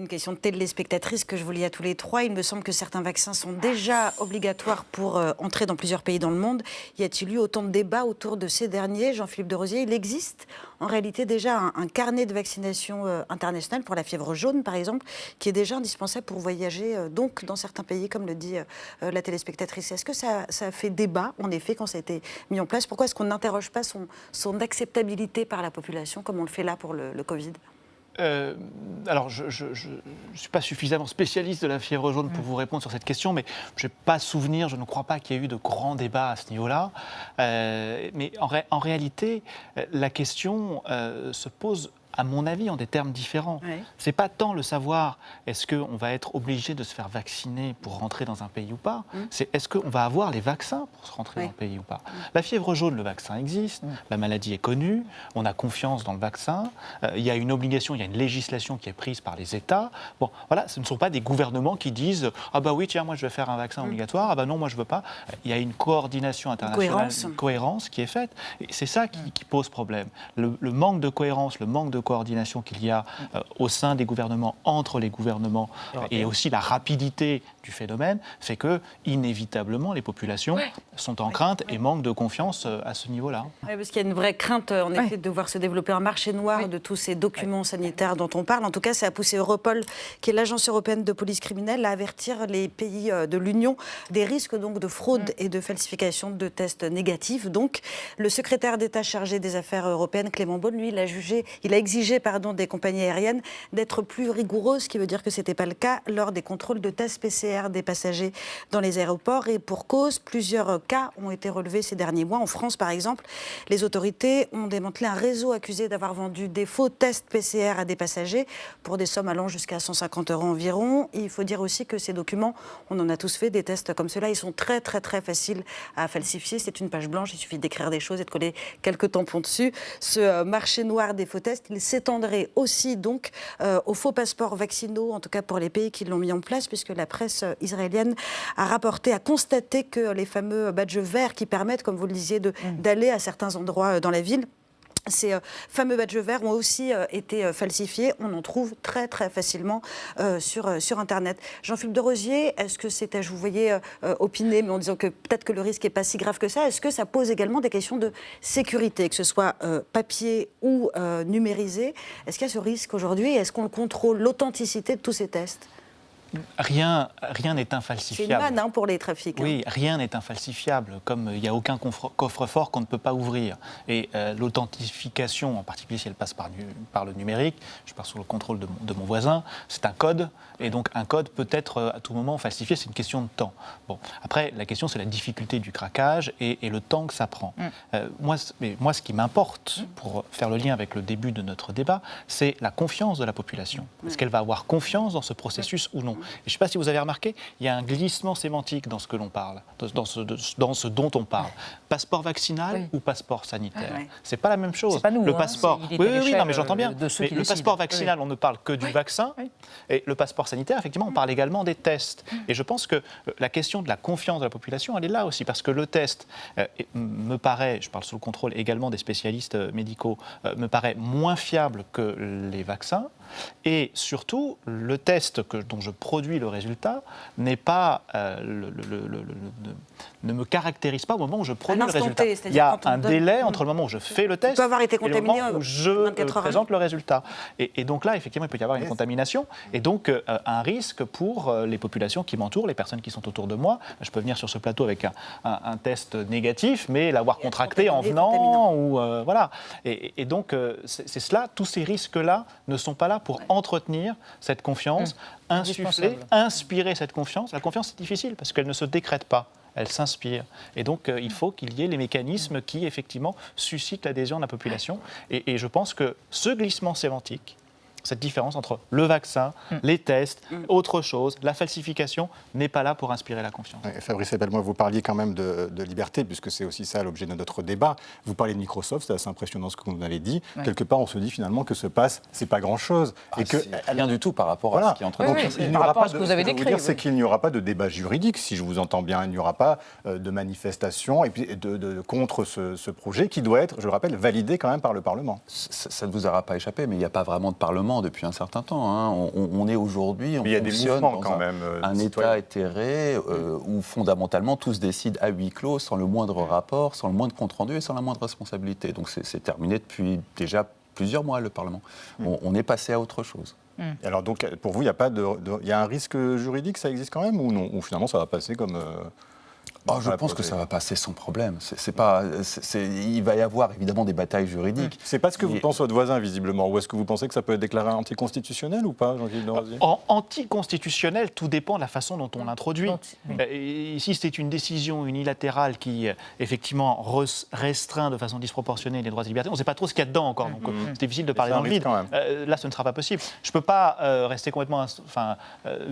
Une question de téléspectatrice que je vous lis à tous les trois. Il me semble que certains vaccins sont déjà obligatoires pour entrer dans plusieurs pays dans le monde. Y a-t-il eu autant de débats autour de ces derniers? Jean-Philippe de Rosier, il existe en réalité déjà un carnet de vaccination international pour la fièvre jaune, par exemple, qui est déjà indispensable pour voyager donc dans certains pays, comme le dit la téléspectatrice. Est-ce que ça a fait débat, en effet, quand ça a été mis en place? Pourquoi est-ce qu'on n'interroge pas son acceptabilité par la population, comme on le fait là pour le Covid? Alors, je ne suis pas suffisamment spécialiste de la fièvre jaune pour vous répondre sur cette question, mais je n'ai pas souvenir, je ne crois pas qu'il y ait eu de grands débats à ce niveau-là. Mais en réalité, la question se pose, à mon avis, en des termes différents. Oui. Ce n'est pas tant le savoir, est-ce qu'on va être obligé de se faire vacciner pour rentrer dans un pays ou pas, c'est est-ce qu'on va avoir les vaccins pour se rentrer dans le pays ou pas. La fièvre jaune, le vaccin existe, la maladie est connue, on a confiance dans le vaccin, il y a une obligation, il y a une législation qui est prise par les États. Bon, voilà, ce ne sont pas des gouvernements qui disent « Ah bah oui, tiens, moi je vais faire un vaccin obligatoire, ah bah non, moi je ne veux pas ». Il y a une coordination internationale, une cohérence qui est faite, et c'est ça qui pose problème. Le manque de cohérence, le manque de coordination qu'il y a au sein des gouvernements, entre les gouvernements, et aussi la rapidité du phénomène, fait que, inévitablement, les populations sont en crainte et manquent de confiance à ce niveau-là. Oui, parce qu'il y a une vraie crainte, en effet, de voir se développer un marché noir de tous ces documents sanitaires dont on parle. En tout cas, ça a poussé Europol, qui est l'agence européenne de police criminelle, à avertir les pays de l'Union des risques donc, de fraude et de falsification de tests négatifs. Donc, le secrétaire d'État chargé des affaires européennes, Clément Beaune, lui, il a exigé des compagnies aériennes d'être plus rigoureuses, ce qui veut dire que ce n'était pas le cas lors des contrôles de tests PCR des passagers dans les aéroports. Et pour cause, plusieurs cas ont été relevés ces derniers mois. En France, par exemple, les autorités ont démantelé un réseau accusé d'avoir vendu des faux tests PCR à des passagers pour des sommes allant jusqu'à 150 € environ. Et il faut dire aussi que ces documents, on en a tous fait, des tests comme ceux-là, ils sont très, très, très faciles à falsifier. C'est une page blanche, il suffit d'écrire des choses et de coller quelques tampons dessus. Ce marché noir des faux tests, il s'étendrait aussi donc aux faux passeports vaccinaux, en tout cas pour les pays qui l'ont mis en place, puisque la presse israélienne a constaté que les fameux badges verts qui permettent, comme vous le disiez, d'aller à certains endroits dans la ville, ces fameux badges verts ont aussi été falsifiés. On en trouve très très facilement sur Internet. Jean-Philippe de Rosier, est-ce que je vous voyais opiner, mais en disant que peut-être que le risque n'est pas si grave que ça, est-ce que ça pose également des questions de sécurité, que ce soit papier ou numérisé? Est-ce qu'il y a ce risque aujourd'hui? Est-ce qu'on contrôle l'authenticité de tous ces tests? Rien n'est infalsifiable. C'est une manne pour les trafics. Oui, rien n'est infalsifiable, comme il n'y a aucun coffre-fort qu'on ne peut pas ouvrir. Et l'authentification, en particulier si elle passe par le numérique, je pars sous le contrôle de mon voisin, c'est un code, et donc un code peut être à tout moment falsifié, c'est une question de temps. Bon, après, la question c'est la difficulté du craquage et le temps que ça prend. Moi, ce qui m'importe, pour faire le lien avec le début de notre débat, c'est la confiance de la population. Est-ce qu'elle va avoir confiance dans ce processus ou non? Je ne sais pas si vous avez remarqué, il y a un glissement sémantique dans ce que l'on parle, dans ce dont on parle. Passeport vaccinal ou passeport sanitaire, c'est pas la même chose. C'est pas nous, le passeport, oui, non, mais j'entends bien. Mais le passeport vaccinal, on ne parle que du vaccin, et le passeport sanitaire, effectivement, on parle également des tests. Et je pense que la question de la confiance de la population, elle est là aussi, parce que le test me paraît, je parle sous le contrôle également des spécialistes médicaux, me paraît moins fiable que les vaccins. Et surtout, le test dont je produis le résultat n'est pas, ne me caractérise pas au moment où je produis le résultat. Il y a un délai entre le moment où je fais le test et le moment où je présente le résultat. Et donc là, effectivement, il peut y avoir une contamination et donc un risque pour les populations qui m'entourent, les personnes qui sont autour de moi. Je peux venir sur ce plateau avec un test négatif, mais l'avoir contracté en venant. Ou, voilà. Et donc, c'est cela, tous ces risques-là ne sont pas là pour entretenir cette confiance, inspirer cette confiance. La confiance, c'est difficile parce qu'elle ne se décrète pas, elle s'inspire. Et donc, il faut qu'il y ait les mécanismes qui, effectivement, suscitent l'adhésion de la population. Et je pense que ce glissement sémantique, cette différence entre le vaccin, les tests, autre chose, la falsification, n'est pas là pour inspirer la confiance. Fabrice Ebel, vous parliez quand même de liberté, puisque c'est aussi ça l'objet de notre débat. Vous parlez de Microsoft, c'est assez impressionnant ce que vous avez dit. Quelque part, on se dit finalement que ce pass, c'est pas grand-chose. Et que rien du tout par rapport à ce qui est entre nous. Il n'y aura pas ce que vous avez décrit. C'est qu'il n'y aura pas de débat juridique, si je vous entends bien. Il n'y aura pas de manifestation et puis contre ce projet qui doit être, je le rappelle, validé quand même par le Parlement. Ça ne vous aura pas échappé, mais il n'y a pas vraiment de Parlement Parlement depuis un certain temps. Hein. On est aujourd'hui, on Mais il y a des fonctionne mouvements dans quand même. un État éthéré où fondamentalement tout se décide à huis clos, sans le moindre rapport, sans le moindre compte-rendu et sans la moindre responsabilité. Donc c'est terminé depuis déjà plusieurs mois, le Parlement. On est passé à autre chose. Alors donc, pour vous, il y a un risque juridique, ça existe quand même, ou non? Ou finalement, ça va passer comme... Je pense que ça va passer sans problème. Il va y avoir évidemment des batailles juridiques. C'est pas ce que vous pense votre voisin, visiblement. Ou est-ce que vous pensez que ça peut être déclaré anticonstitutionnel ou pas, Jean-Philippe Norazier? Anticonstitutionnel, tout dépend de la façon dont on l'introduit. Ici, c'est une décision unilatérale qui, effectivement, restreint de façon disproportionnée les droits et libertés. On ne sait pas trop ce qu'il y a dedans encore, donc c'est difficile de parler dans le vide. Là, ce ne sera pas possible. Je ne peux pas rester complètement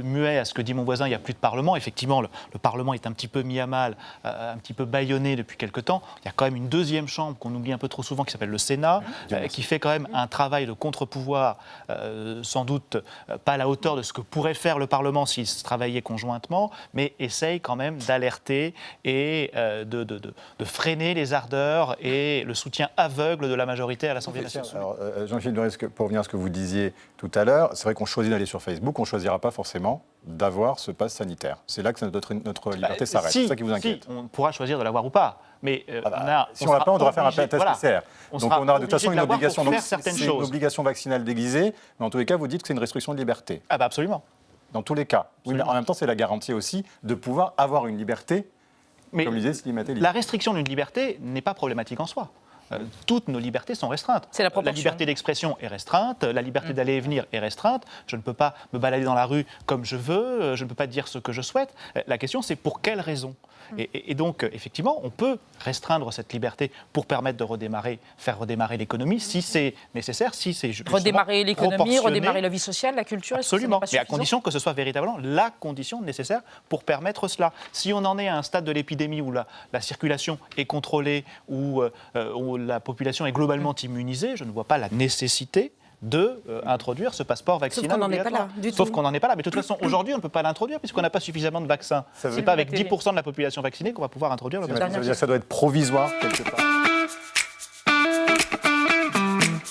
muet à ce que dit mon voisin. Il n'y a plus de Parlement. Effectivement, le Parlement est un petit peu mis à mal, un petit peu bâillonné depuis quelque temps. Il y a quand même une deuxième chambre qu'on oublie un peu trop souvent qui s'appelle le Sénat, qui fait quand même un travail de contre-pouvoir, sans doute pas à la hauteur de ce que pourrait faire le Parlement s'il se travaillait conjointement, mais essaye quand même d'alerter et de freiner les ardeurs et le soutien aveugle de la majorité à l'Assemblée nationale. Alors, Jean-Philippe Norazier, pour revenir à ce que vous disiez tout à l'heure, c'est vrai qu'on choisit d'aller sur Facebook, on ne choisira pas forcément d'avoir ce pass sanitaire. C'est là que notre liberté s'arrête. C'est ça qui vous inquiète. Si, on pourra choisir de l'avoir ou pas. Mais si on l'a pas, on devra faire un test PCR. Donc on aura de toute façon une obligation. Donc c'est une obligation vaccinale déguisée, mais en tous les cas, vous dites que c'est une restriction de liberté. Ah bah absolument. Dans tous les cas. Oui, mais en même temps, c'est la garantie aussi de pouvoir avoir une liberté, mais comme disait Slimane Telli. La restriction d'une liberté n'est pas problématique en soi. Toutes nos libertés sont restreintes. C'est la proportion. La liberté d'expression est restreinte, la liberté d'aller et venir est restreinte. Je ne peux pas me balader dans la rue comme je veux, je ne peux pas dire ce que je souhaite. La question, c'est pour quelles raisons ? Et donc, effectivement, on peut restreindre cette liberté pour permettre de faire redémarrer l'économie, si c'est nécessaire, si c'est redémarrer l'économie, redémarrer la vie sociale, la culture. Absolument, mais à condition que ce soit véritablement la condition nécessaire pour permettre cela. Si on en est à un stade de l'épidémie où la circulation est contrôlée, où la population est globalement immunisée, je ne vois pas la nécessité d'introduire ce passeport vaccinal. Sauf qu'on n'en est pas là du tout. Sauf qu'on n'en est pas là. Mais de toute façon, aujourd'hui, on ne peut pas l'introduire puisqu'on n'a pas suffisamment de vaccins. Ce n'est pas avec 10% de la population vaccinée qu'on va pouvoir introduire le passeport. Ça veut dire que ça doit être provisoire quelque part.